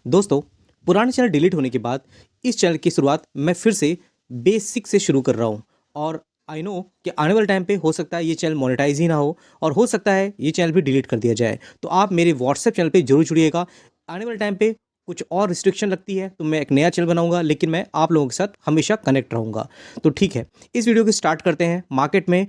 दोस्तों, पुराने channel delete होने के बाद इस चैनल की शुरुआत मैं फिर से बेसिक से शुरू कर रहा हूँ। और आई नो कि आने वाले टाइम पे हो सकता है ये चैनल मोनेटाइज ही ना हो और हो सकता है ये चैनल भी डिलीट कर दिया जाए। तो आप मेरे व्हाट्सएप चैनल पे ज़रूर जुड़िएगा। आने वाले टाइम पे कुछ और रिस्ट्रिक्शन लगती है तो मैं एक नया चैनल बनाऊंगा, लेकिन मैं आप लोगों के साथ हमेशा कनेक्ट रहूँगा। तो ठीक है, इस वीडियो को स्टार्ट करते हैं। मार्केट में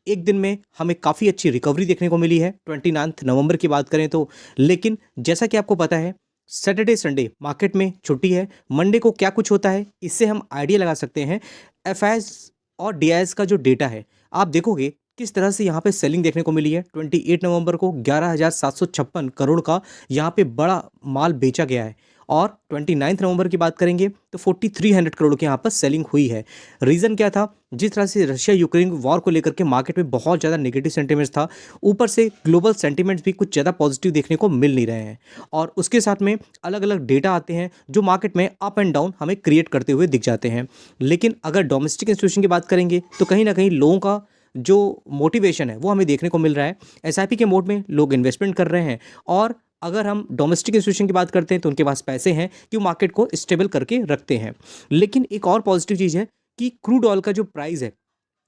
एक दिन में हमें काफ़ी अच्छी रिकवरी देखने को मिली है 29 नवंबर की बात करें तो। लेकिन जैसा कि आपको पता है, सैटरडे संडे मार्केट में छुट्टी है। मंडे को क्या कुछ होता है इससे हम आइडिया लगा सकते हैं। एफआईएस और डीआईएस का जो डेटा है, आप देखोगे किस तरह से यहाँ पे सेलिंग देखने को मिली है। 28 नवंबर को 11,756 करोड़ का यहाँ पे बड़ा माल बेचा गया है। और 29 नवंबर की बात करेंगे तो 4300 करोड़ की यहाँ पर सेलिंग हुई है। रीज़न क्या था? जिस तरह से रशिया यूक्रेन वॉर को लेकर के मार्केट में बहुत ज़्यादा नेगेटिव सेंटीमेंट्स था, ऊपर से ग्लोबल सेंटीमेंट्स भी कुछ ज़्यादा पॉजिटिव देखने को मिल नहीं रहे हैं। और उसके साथ में अलग अलग डेटा आते हैं जो मार्केट में अप एंड डाउन हमें क्रिएट करते हुए दिख जाते हैं। लेकिन अगर डोमेस्टिक इंस्टीट्यूशन की बात करेंगे तो कहीं ना कहीं लोगों का जो मोटिवेशन है वो हमें देखने को मिल रहा है। एसआईपी के मोड में लोग इन्वेस्टमेंट कर रहे हैं। और अगर हम डोमेस्टिक इंस्टीट्यूशन की बात करते हैं तो उनके पास पैसे हैं कि वो मार्केट को स्टेबल करके रखते हैं। लेकिन एक और पॉजिटिव चीज़ है कि क्रूड ऑयल का जो प्राइस है,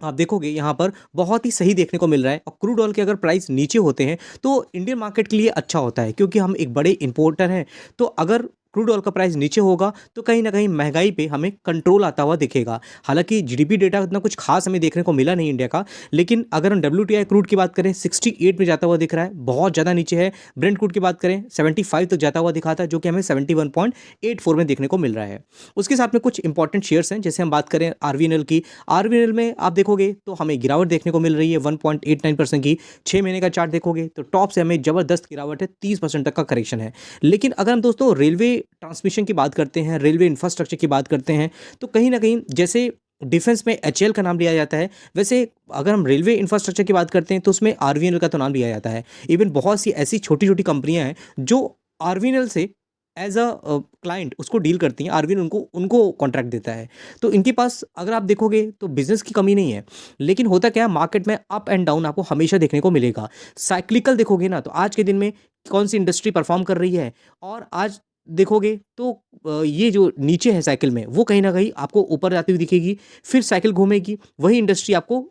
आप देखोगे यहाँ पर बहुत ही सही देखने को मिल रहा है। और क्रूड ऑयल के अगर प्राइस नीचे होते हैं तो इंडियन मार्केट के लिए अच्छा होता है, क्योंकि हम एक बड़े इंपोर्टर हैं। तो अगर क्रूड ऑयल का प्राइस नीचे होगा तो कहीं ना कहीं महंगाई पे हमें कंट्रोल आता हुआ दिखेगा। हालांकि जीडीपी डेटा इतना कुछ खास हमें देखने को मिला नहीं इंडिया का, लेकिन अगर हम डब्ल्यूटीआई क्रूड की बात करें 68 में जाता हुआ दिख रहा है, बहुत ज़्यादा नीचे है। ब्रेंट क्रूड की बात करें 75 तक जाता हुआ दिखा था, जो कि हमें 71.84 में देखने को मिल रहा है। उसके साथ में कुछ इंपॉर्टेंट शेयर्स हैं, जैसे हम बात करें आरवीएनएल की। आरवीएनएल में आप देखोगे तो हमें गिरावट देखने को मिल रही है 1.89% की। 6 महीने का चार्ट देखोगे तो टॉप से हमें जबरदस्त गिरावट है, 30% तक का करेक्शन है। लेकिन अगर हम दोस्तों रेलवे ट्रांसमिशन की बात करते हैं, रेलवे इंफ्रास्ट्रक्चर की बात करते हैं, तो कहीं ना कहीं जैसे डिफेंस में एचएएल का नाम लिया जाता है, वैसे अगर हम रेलवे इंफ्रास्ट्रक्चर की बात करते हैं तो उसमें आरवीएनएल का तो नाम लिया जाता है। इवन बहुत सी ऐसी छोटी छोटी कंपनियां हैं जो आरवीएनएल से एज अ क्लाइंट उसको डील करती हैं। आरवीएनएल उनको उनको कॉन्ट्रैक्ट देता है। तो इनके पास अगर आप देखोगे तो बिजनेस की कमी नहीं है। लेकिन होता क्या है, मार्केट में अप एंड डाउन आपको हमेशा देखने को मिलेगा। साइक्लिकल देखोगे ना तो आज के दिन में कौन सी इंडस्ट्री परफॉर्म कर रही है, और आज देखोगे तो ये जो नीचे है साइकिल में वो कहीं ना कहीं आपको ऊपर जाती हुई दिखेगी। फिर साइकिल घूमेगी, वही इंडस्ट्री आपको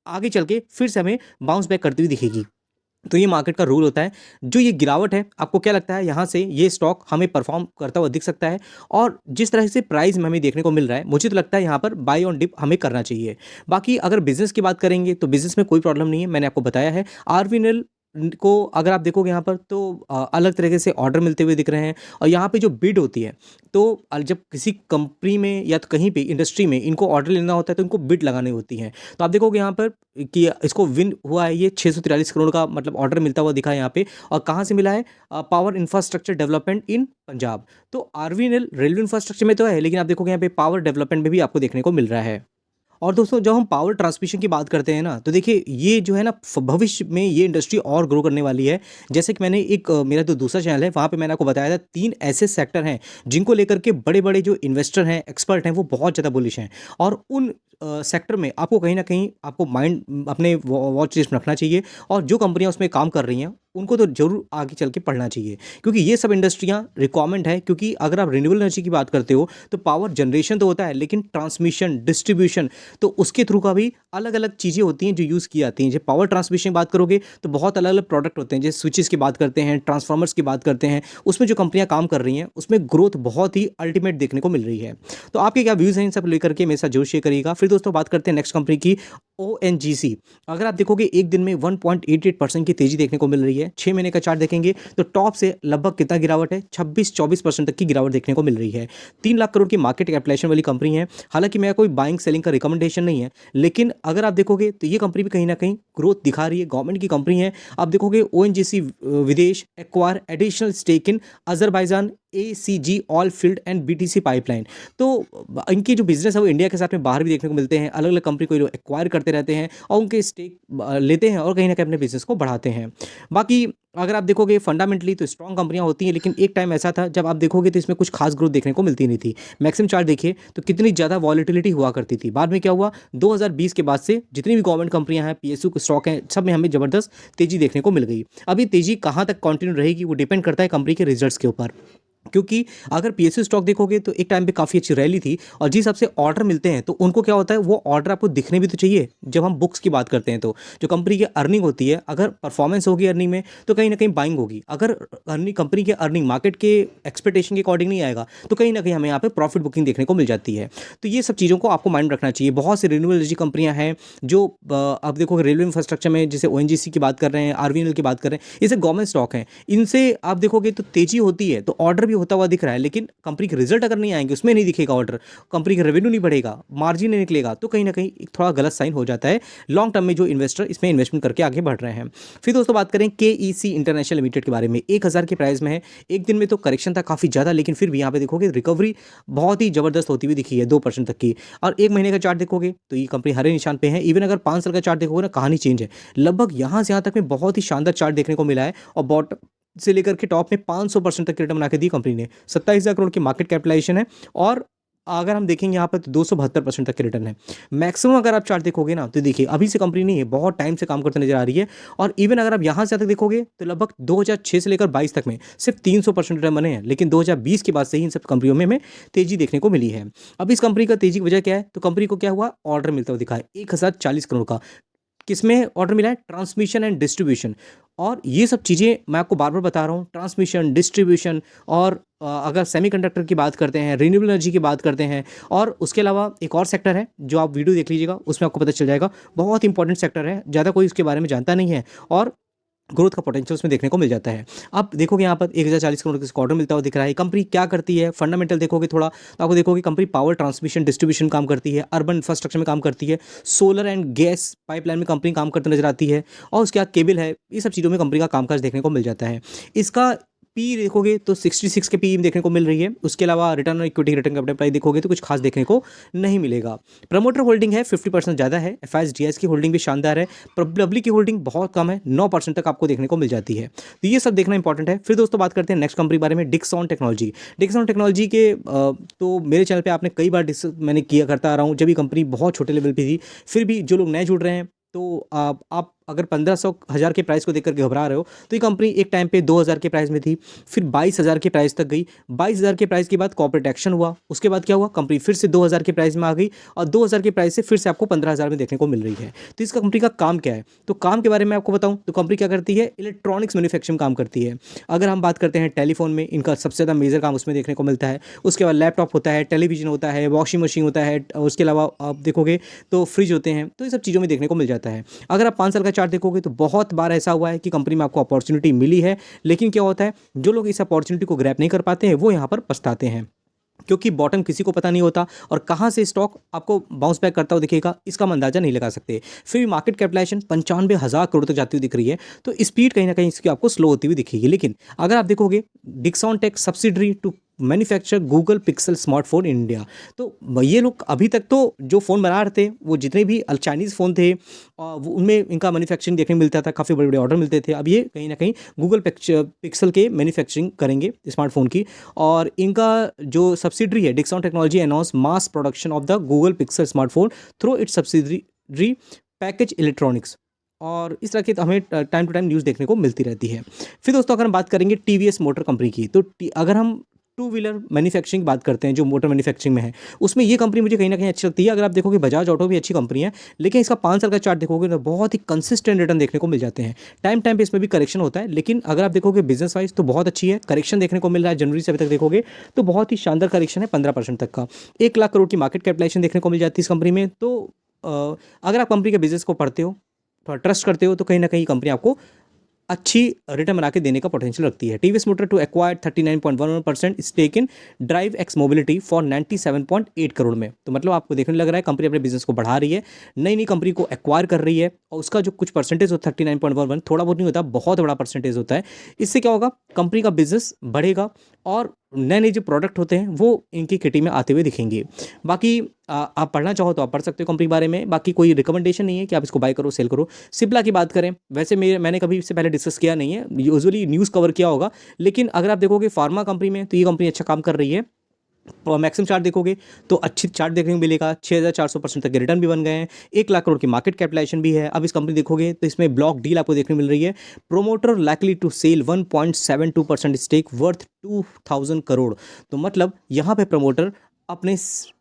आगे चल के फिर से हमें बाउंस बैक करती हुई दिखेगी। तो ये मार्केट का रूल होता है। जो ये गिरावट है, आपको क्या लगता है यहाँ से ये स्टॉक हमें परफॉर्म करता हुआ दिख सकता है? और जिस तरह से प्राइस में हमें देखने को मिल रहा है, मुझे तो लगता है यहाँ पर बाय ऑन डिप हमें करना चाहिए। बाकी अगर बिजनेस की बात करेंगे तो बिजनेस में कोई प्रॉब्लम नहीं है, मैंने आपको बताया है। आरवीएनएल को अगर आप देखोगे यहाँ पर तो अलग तरीके से ऑर्डर मिलते हुए दिख रहे हैं। और यहाँ पे जो बिड होती है, तो जब किसी कंपनी में या तो कहीं पे इंडस्ट्री में इनको ऑर्डर लेना होता है तो इनको बिड लगानी होती है। तो आप देखोगे यहाँ पर कि इसको विन हुआ है, ये 643 करोड़ का मतलब ऑर्डर मिलता हुआ दिखा है यहाँ पे। और कहाँ से मिला है? Power infrastructure development in Punjab. तो आरवीएनएल रेलवे इंफ्रास्ट्रक्चर में तो है, लेकिन आप देखोगे यहाँ पे पावर डेवलपमेंट में भी आपको देखने को मिल रहा है। और दोस्तों, जब हम पावर ट्रांसमिशन की बात करते हैं ना, तो देखिए ये जो है ना भविष्य में ये इंडस्ट्री और ग्रो करने वाली है। जैसे कि मैंने एक मेरा जो दूसरा चैनल है वहाँ पे मैंने आपको बताया था 3 ऐसे सेक्टर हैं जिनको लेकर के बड़े बड़े जो इन्वेस्टर हैं, एक्सपर्ट हैं, वो बहुत ज़्यादा बुलिश हैं। और उन सेक्टर में आपको कहीं ना कहीं आपको माइंड अपने वॉच लिस्ट में रखना चाहिए। और जो कंपनियां उसमें काम कर रही हैं उनको तो जरूर आगे चल के पढ़ना चाहिए, क्योंकि ये सब इंडस्ट्रियां रिक्वायरमेंट है। क्योंकि अगर आप रिन्यूएबल एनर्जी की बात करते हो तो पावर जनरेशन तो होता है, लेकिन ट्रांसमिशन, डिस्ट्रीब्यूशन, तो उसके थ्रू का भी अलग अलग चीज़ें होती हैं जो यूज़ की जाती हैं। जब पावर ट्रांसमिशन की बात करोगे तो बहुत अलग अलग प्रोडक्ट होते हैं, जैसे स्विचेस की बात करते हैं, ट्रांसफार्मर्स की बात करते हैं। उसमें जो कंपनियां काम कर रही हैं उसमें ग्रोथ बहुत ही अल्टीमेट देखने को मिल रही है। तो आपके क्या व्यूज़ हैं इन सब लेकर के मेरे साथ जरूर शेयर करिएगा। फिर दोस्तों बात करते हैं नेक्स्ट कंपनी की, ओएनजीसी। अगर आप देखोगे एक दिन में 1.88% की तेजी देखने को मिल रही है। 6 महीने का चार्ट देखेंगे तो टॉप से लगभग कितना गिरावट है? 26-24% तक की गिरावट देखने को मिल रही है। 3 लाख करोड़ की मार्केट कैपिटलाइजेशन वाली कंपनी है। हालांकि मेरा कोई बाइंग सेलिंग का रिकमेंडेशन नहीं है, लेकिन अगर आप देखोगे तो ये कंपनी भी कहीं ना कहीं ग्रोथ दिखा रही है। गवर्नमेंट की कंपनी है। आप देखोगे ONGC Videsh acquire additional stake in Azerbaijan ACG oil field and BTC pipeline. तो इनकी जो बिजनेस है वो इंडिया के साथ में बाहर भी देखने को मिलते हैं। अलग अलग कंपनी को ये एक्वायर करते रहते हैं और उनके स्टेक लेते हैं और कहीं ना कहीं अपने बिजनेस को बढ़ाते हैं। बाकी अगर आप देखोगे फंडामेंटली तो स्ट्रॉन्ग कंपनियां होती हैं, लेकिन एक टाइम ऐसा था जब आप देखोगे तो इसमें कुछ खास ग्रोथ देखने को मिलती नहीं थी। मैक्सिमम चार्ट देखिए तो कितनी ज़्यादा वॉलिटिलिटी हुआ करती थी। बाद में क्या हुआ, 2020 के बाद से जितनी भी गवर्नमेंट कंपनियां हैं, पीएसयू के स्टॉक हैं, सब में हमें ज़बरदस्त तेज़ी देखने को मिल गई। अभी तेज़ी कहाँ तक कंटिन्यू रहेगी वो डिपेंड करता है कंपनी के रिजल्ट्स के ऊपर। क्योंकि अगर पीएसयू स्टॉक देखोगे तो एक टाइम पे काफ़ी अच्छी रैली थी और जिस हिसाब से ऑर्डर मिलते हैं तो उनको क्या होता है, वो ऑर्डर आपको दिखने भी तो चाहिए। जब हम बुक्स की बात करते हैं तो जो कंपनी की अर्निंग होती है, अगर परफॉर्मेंस होगी अर्निंग में तो कहीं ना कहीं बाइंग होगी। अगर अर्निंग कंपनी की अर्निंग मार्केट के एक्सपेक्टेशन के अकॉर्डिंग नहीं आएगा तो कहीं ना कहीं हमें यहाँ पे प्रॉफिट बुकिंग देखने को मिल जाती है। तो ये सब चीज़ों को आपको माइंड रखना चाहिए। बहुत सी रिन्यूएबल एनर्जी कंपनियां हैं जो अब देखो रेलवे इंफ्रास्ट्रक्चर में, जैसे ओएनजीसी की बात कर रहे हैं, आरवीएनएल की बात कर रहे हैं, ये सब गवर्नमेंट स्टॉक हैं। इनसे आप देखोगे तो तेजी होती है तो ऑर्डर भी होता हुआ दिख रहा है, लेकिन कंपनी के रिजल्ट अगर नहीं आएंगे, उसमें नहीं दिखेगा ऑर्डर, कंपनी का रेवेन्यू नहीं बढ़ेगा, मार्जिन नहीं निकलेगा, तो कहीं ना कहीं एक थोड़ा गलत साइन हो जाता है लॉन्ग टर्म में जो इन्वेस्टर इसमें इन्वेस्टमेंट करके आगे बढ़ रहे हैं। फिर दोस्तों बात करें केईसी इंटरनेशनल लिमिटेड के बारे में, 1000 के प्राइस में है। एक दिन में तो करेक्शन था काफ़ी ज़्यादा, लेकिन फिर भी यहाँ पे देखोगे रिकवरी बहुत ही ज़बरदस्त होती हुई दिखी है 2% तक की। और एक महीने का चार्ट देखोगे तो ये कंपनी हरे निशान पे है। इवन अगर 5 साल का चार्ट देखोगे ना, कहानी चेंज है। लगभग यहाँ से यहाँ तक में बहुत ही शानदार चार्ट देखने को मिला है और बॉटम से लेकर के टॉप में 500% तक की रिटर्न बना के दी कंपनी ने। 27,000 करोड़ की मार्केट कैपिटलाइजेशन है और अगर हम देखेंगे यहाँ पर तो 272% तक की रिटर्न है। मैक्सिमम अगर आप चार्ट देखोगे ना तो देखिए अभी से कंपनी नहीं है, बहुत टाइम से काम करते नजर आ रही है। और इवन अगर आप यहाँ से तक देखोगे तो लगभग 2006 से लेकर 22 तक में सिर्फ 300% रिटर्न बने हैं, लेकिन 2020 के बाद से ही इन सब कंपनियों में हमें तेजी देखने को मिली है। अब इस कंपनी का तेजी की वजह क्या है, तो कंपनी को क्या हुआ, ऑर्डर मिलता हुआ दिखा है 1040 करोड़ का। किसमें ऑर्डर मिला है, ट्रांसमिशन एंड डिस्ट्रीब्यूशन। और ये सब चीज़ें मैं आपको बार बार बता रहा हूँ, ट्रांसमिशन, डिस्ट्रीब्यूशन और अगर सेमीकंडक्टर की बात करते हैं, रिन्यूएबल एनर्जी की बात करते हैं, और उसके अलावा एक और सेक्टर है जो आप वीडियो देख लीजिएगा, उसमें आपको पता चल जाएगा। बहुत इंपॉर्टेंट सेक्टर है, ज़्यादा कोई इसके बारे में जानता नहीं है और ग्रोथ का पोटेंशियल उसमें देखने को मिल जाता है। अब देखोगे यहाँ पर 1040 करोड़ का क्वार्टर मिलता हुआ दिख रहा है। कंपनी क्या करती है, फंडामेंटल देखोगे थोड़ा तो आपको देखोगे कंपनी पावर ट्रांसमिशन डिस्ट्रीब्यूशन काम करती है, अर्बन इंफ्रास्ट्रक्चर में काम करती है, सोलर एंड गैस पाइपलाइन में कंपनी काम करते नजर आती है, और उसके बाद केबल है। ये सब चीज़ों में कंपनी का कामकाज देखने को मिल जाता है। इसका पी देखोगे तो 66 के पी देखने को मिल रही है। उसके अलावा return on equity, return capital price देखोगे तो कुछ खास देखने को नहीं मिलेगा। प्रमोटर होल्डिंग है 50% ज़्यादा है। एफआईएस की होल्डिंग भी शानदार है। पब्लिक की होल्डिंग बहुत कम है, 9% तक आपको देखने को मिल जाती है। तो ये सब देखना इंपॉर्टेंट है। फिर दोस्तों बात करते हैं नेक्स्ट कंपनी बारे में, डिक्सॉन टेक्नोलॉजी। डिक्सॉन टेक्नोलॉजी के तो मेरे चैनल पर आपने कई बार मैंने किया करता आ रहा हूँ। जब ये कंपनी बहुत छोटे लेवल पर थी, फिर भी जो लोग नए जुड़ रहे हैं तो आप अगर 1500 के प्राइस को देख करके घबरा रहे हो तो ये कंपनी एक टाइम पे 2000 के प्राइस में थी, फिर 22,000 के प्राइस तक गई। 22,000 के प्राइस के बाद कॉर्पोरेट एक्शन हुआ, उसके बाद क्या हुआ, कंपनी फिर से 2000 के प्राइस में आ गई और 2000 के प्राइस से फिर से आपको 15,000 में देखने को मिल रही है। तो इस कंपनी का काम क्या है, तो काम के बारे में आपको बताऊं तो कंपनी क्या करती है, इलेक्ट्रॉनिक्स मैन्युफैक्चरिंग काम करती है। अगर हम बात करते हैं टेलीफोन में, इनका सबसे ज़्यादा मेजर काम उसमें देखने को मिलता है। उसके बाद लैपटॉप होता है, टेलीविजन होता है, वॉशिंग मशीन होता है, उसके अलावा आप देखोगे तो फ्रिज होते हैं। तो ये सब चीज़ों में देखने को मिल जाता है। अगर आप 5 साल का चार्ट देखोगे तो बहुत बार ऐसा हुआ है कि कंपनी में आपको अपॉर्चुनिटी मिली है, लेकिन क्या होता है, जो लोग इस अपॉर्चुनिटी को ग्रैब नहीं कर पाते हैं वो यहाँ पर पछताते हैं, क्योंकि बॉटम किसी को पता नहीं होता और कहाँ से स्टॉक आपको बाउंस बैक करता हुआ दिखेगा इसका हम अंदाजा नहीं लगा सकते। फिर भी मार्केट कैपिटलाइजेशन 95,000 करोड़ तक जाती हुई दिख रही है, तो स्पीड कहीं ना कहीं इसकी आपको स्लो होती हुई दिखेगी। लेकिन अगर आप देखोगे Dixon tech subsidiary to manufacture Google Pixel smartphone in India, तो ये लोग अभी तक तो जो फ़ोन बना रहे थे वो जितने भी चाइनीज़ फ़ोन थे उनमें इनका मैन्युफैक्चरिंग देखने को मिलता था, काफ़ी बड़े बड़े ऑर्डर मिलते थे। अब ये कहीं ना कहीं गूगल पिक्सल के मैन्युफैक्चरिंग करेंगे स्मार्टफोन की, और इनका जो सब्सिडरी है Dixon technology announce mass production of the Google Pixel smartphone through it's subsidiary package electronics, और इस तरह की तो हमें टाइम टू टाइम न्यूज़ देखने को मिलती रहती है। फिर दोस्तों अगर हम बात करेंगे टीवीएस मोटर कंपनी की, तो अगर हम टू व्हीलर मैन्युफैक्चरिंग बात करते हैं जो मोटर मैन्युफैक्चरिंग में है, उसमें ये कंपनी मुझे कहीं ना कहीं अच्छी लगती है। अगर आप देखोगे बजाज ऑटो भी अच्छी कंपनी है, लेकिन इसका 5 साल का चार्ट देखोगे तो बहुत ही कंसिस्टेंट रिटर्न देखने को मिल जाते हैं। टाइम टाइम पे इसमें भी करेक्शन होता है, लेकिन अगर आप देखोगे बिजनेस वाइज तो बहुत अच्छी है। करेक्शन देखने को मिल रहा है जनवरी से अभी तक देखोगे तो बहुत ही शानदार करेक्शन है, 15% तक का। 1 लाख करोड़ की मार्केट कैपिटलाइजेशन देखने को मिल जाती है इस कंपनी में। तो अगर आप कंपनी के बिजनेस को पढ़ते हो, थोड़ा ट्रस्ट करते हो, तो कहीं ना कहीं कंपनी आपको अच्छी रिटर्न बना के देने का पोटेंशियल रखती है। TVS motor to acquire 39.11% stake in drive X mobility for 97.8 crore में। तो मतलब आपको देखने लग रहा है कंपनी अपने बिजनेस को बढ़ा रही है, नई नई कंपनी को एक्वायर कर रही है, और उसका जो कुछ परसेंटेज होता है 39.11, थोड़ा बहुत नहीं होता, बहुत बड़ा परसेंटेज होता है। इससे क्या होगा, कंपनी का बिजनेस बढ़ेगा और नए नए जो प्रोडक्ट होते हैं वो इनकी किटी में आते हुए दिखेंगे। बाकी आप पढ़ना चाहो तो आप पढ़ सकते हो कंपनी के बारे में, बाकी कोई रिकमेंडेशन नहीं है कि आप इसको बाय करो सेल करो। सिप्ला की बात करें, वैसे मैंने कभी इससे पहले डिस्कस किया नहीं है, यूजुअली न्यूज़ कवर किया होगा, लेकिन अगर आप देखोगे फार्मा कंपनी में तो ये कंपनी अच्छा काम कर रही है। मैक्सिमम चार्ट देखोगे तो अच्छी चार्ट देखने को मिलेगा। 6,400% तक के रिटर्न भी बन गए हैं। 1 लाख करोड़ की मार्केट कैपिटलाइजेशन भी है। अब इस कंपनी देखोगे तो इसमें ब्लॉक डील आपको देखने मिल रही है। Promoter likely to sell 1.72% stake worth 2,000 crore. तो मतलब यहाँ पे प्रमोटर अपने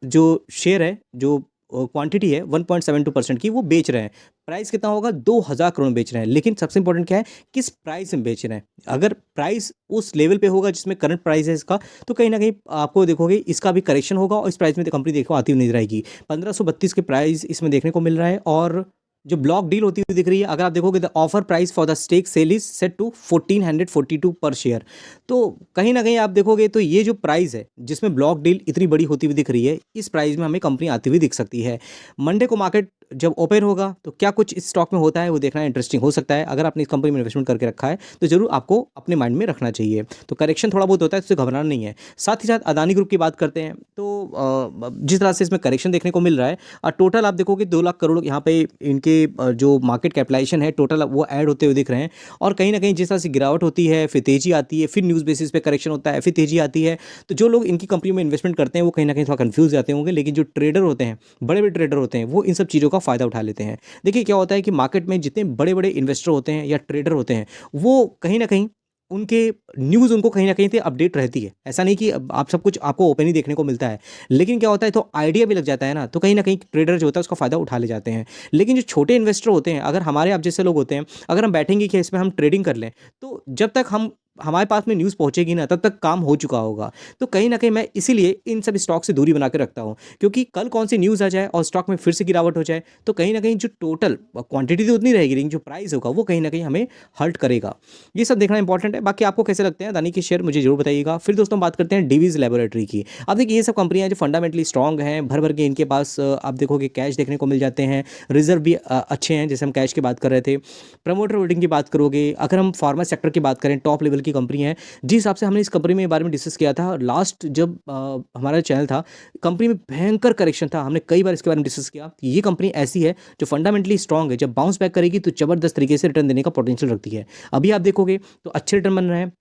जो शेयर है, जो क्वांटिटी है 1.72% की, वो बेच रहे हैं। प्राइस कितना होगा? 2,000 करोड़ में बेच रहे हैं। लेकिन सबसे इंपॉर्टेंट क्या है, किस प्राइस में बेच रहे हैं। अगर प्राइस उस लेवल पे होगा जिसमें करंट प्राइस है इसका, तो कहीं ना कहीं आपको देखोगे इसका भी करेक्शन होगा और इस प्राइस में तो कंपनी देखो आती हुई नजर आएगी। 1532 के प्राइस इसमें देखने को मिल रहा है। और जो ब्लॉक डील होती हुई दिख रही है, अगर आप देखोगे the offer price for the stake sale is set to 1442 पर शेयर। तो कहीं ना कहीं आप देखोगे तो ये जो प्राइस है जिसमें ब्लॉक डील इतनी बड़ी होती हुई दिख रही है, इस प्राइस में हमें कंपनी आती हुई दिख सकती है। मंडे को मार्केट जब ओपन होगा तो क्या कुछ इस स्टॉक में होता है वो देखना इंटरेस्टिंग हो सकता है। अगर आपने इस कंपनी में इन्वेस्टमेंट करके रखा है तो जरूर आपको अपने माइंड में रखना चाहिए। तो करेक्शन थोड़ा बहुत होता है, तो उससे घबराना नहीं है। साथ ही साथ अदानी ग्रुप की बात करते हैं तो जिस तरह से इसमें करेक्शन देखने को मिल रहा है, टोटल आप देखोगे 2 लाख करोड़ यहाँ पे इनके जो मार्केट कैपिटलाइजेशन है टोटल वो ऐड होते हुए दिख रहे हैं। और कहीं ना कहीं जिस तरह से गिरावट होती है, फिर तेजी आती है, फिर न्यूज़ बेसिस पे करेक्शन होता है, फिर तेजी आती है, तो जो लोग इनकी कंपनी में इन्वेस्टमेंट करते हैं वो कहीं ना कहीं थोड़ा कंफ्यूज जाते होंगे। लेकिन जो ट्रेडर होते हैं, बड़े बड़े ट्रेडर होते हैं, वो इन सब चीज़ों का फ़ायदा उठा लेते हैं। देखिए क्या होता है कि मार्केट में जितने बड़े बड़े इन्वेस्टर होते हैं या ट्रेडर होते हैं, वो कहीं ना कहीं उनके न्यूज़ उनको कहीं ना कहीं से अपडेट रहती है। ऐसा नहीं कि आप सब कुछ आपको ओपन ही देखने को मिलता है। लेकिन क्या होता है, तो आइडिया भी लग जाता है ना, तो कहीं ना कहीं ट्रेडर जो होता है उसका फ़ायदा उठा ले जाते हैं। लेकिन जो छोटे इन्वेस्टर होते हैं, अगर हमारे आप जैसे लोग होते हैं, अगर हम बैठेंगे कि इसमें हम ट्रेडिंग कर लें, तो जब तक हमारे पास में न्यूज़ पहुंचेगी ना, तब तक काम हो चुका होगा। तो कहीं ना कहीं मैं इसीलिए इन सब स्टॉक से दूरी बना के रखता हूँ, क्योंकि कल कौन सी न्यूज़ आ जाए और स्टॉक में फिर से गिरावट हो जाए, तो कहीं ना कहीं जो टोटल क्वांटिटी तो उतनी रहेगी, लेकिन जो प्राइस होगा वो कहीं ना कहीं हमें हर्ट करेगा। ये सब देखना इंपॉर्टेंट है। बाकी आपको कैसे लगते हैं अदानी के शेयर, मुझे जरूर बताइएगा। फिर दोस्तों बात करते हैं डिवीज लेबोरेटरी की। अब देखिए ये सब कंपनियां जो फंडामेंटली स्ट्रॉन्ग हैं, भर भर के इनके पास आप देखोगे कैश देखने को मिल जाते हैं, रिजर्व भी अच्छे हैं, जैसे हम कैश की बात कर रहे थे। प्रमोटर होल्डिंग की बात करोगे, अगर हम फार्मा सेक्टर की बात करें, टॉप लेवल की कंपनी है। जिस हिसाब से हमने इस कंपनी में बारे में डिस्कस किया था लास्ट जब हमारा चैनल था, कंपनी में भयंकर करेक्शन था, हमने कई बार इसके बारे में डिस्कस किया। ये कंपनी ऐसी है जो फंडामेंटली स्ट्रॉन्ग है, जब बाउंस बैक करेगी तो जबरदस्त तरीके से रिटर्न देने का पोटेंशियल रखती है। अभी आप देखोगे तो अच्छे रिटर्न बन रहे हैं।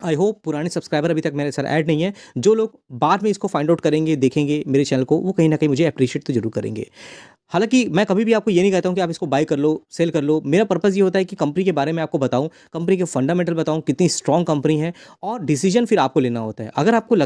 आई होप पुराने सब्सक्राइबर अभी तक मेरे साथ ऐड नहीं है, जो लोग बाद में इसको फाइंड आउट करेंगे, देखेंगे मेरे चैनल को, वो कहीं ना कहीं मुझे अप्रिशिएट तो जरूर करेंगे। हालांकि मैं कभी भी आपको ये नहीं कहता हूँ कि आप इसको बाय कर लो, सेल कर लो। मेरा पर्पज़ ये होता है कि कंपनी के बारे में आपको बताऊँ, कंपनी के फंडामेंटल बताऊँ, कितनी स्ट्रॉन्ग कंपनी है, और डिसीजन फिर आपको लेना होता है। अगर आपको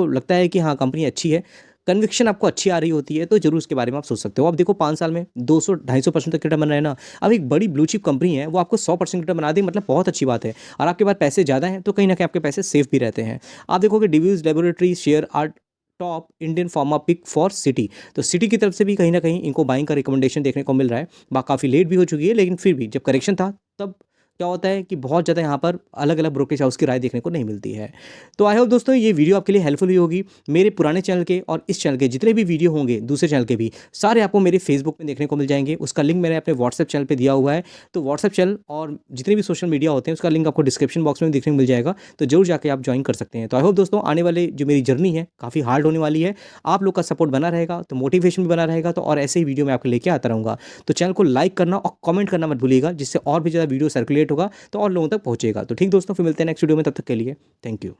लगता है कि हाँ कंपनी अच्छी है, कन्विक्शन आपको अच्छी आ रही होती है, तो जरूर उसके बारे में आप सोच सकते हो। अब देखो 5 साल में 200-250% तक रिटर्न बन रहा है ना। अब एक बड़ी ब्लू चिप कंपनी है, वो आपको 100% रिटर्न बना दी, मतलब बहुत अच्छी बात है। और आपके पास पैसे ज़्यादा हैं तो कहीं ना कहीं आपके पैसे सेफ भी रहते हैं। आप देखोगे Divi's laboratory share are top Indian pharma pick for Citi. तो सिटी की तरफ से भी कहीं ना कहीं इनको बाइंग का रिकमेंडेशन देखने को मिल रहा है। काफ़ी लेट भी हो चुकी है, लेकिन फिर भी जब करेक्शन था तब क्या होता है कि बहुत ज़्यादा यहाँ पर अलग अलग ब्रोकरेज हाउस की राय देखने को नहीं मिलती है। तो आई होप दोस्तों ये वीडियो आपके लिए हेल्पफुल हुई होगी। मेरे पुराने चैनल के और इस चैनल के जितने भी वीडियो होंगे, दूसरे चैनल के भी, सारे आपको मेरे फेसबुक में देखने को मिल जाएंगे। उसका लिंक मैंने अपने व्हाट्सएप चैनल पर दिया हुआ है। तो व्हाट्सएप चैनल और जितने भी सोशल मीडिया होते हैं उसका लिंक आपको डिस्क्रिप्शन बॉक्स में देखने को मिल जाएगा, तो जरूर जाके आप ज्वाइन कर सकते हैं। तो आई होप दोस्तों आने वाले जो मेरी जर्नी है काफ़ी हार्ड होने वाली है, आप लोग का सपोर्ट बना रहेगा तो मोटिवेशन भी बना रहेगा, तो और ऐसे ही वीडियो मैं आपको लेके आता रहूँगा। तो चैनल को लाइक करना और कमेंट करना मत भूलिएगा, जिससे और भी ज़्यादा वीडियो सर्कुलेट होगा तो और लोगों तक पहुंचेगा। तो ठीक दोस्तों, फिर मिलते हैं नेक्स्ट वीडियो में, तब तक के लिए थैंक यू।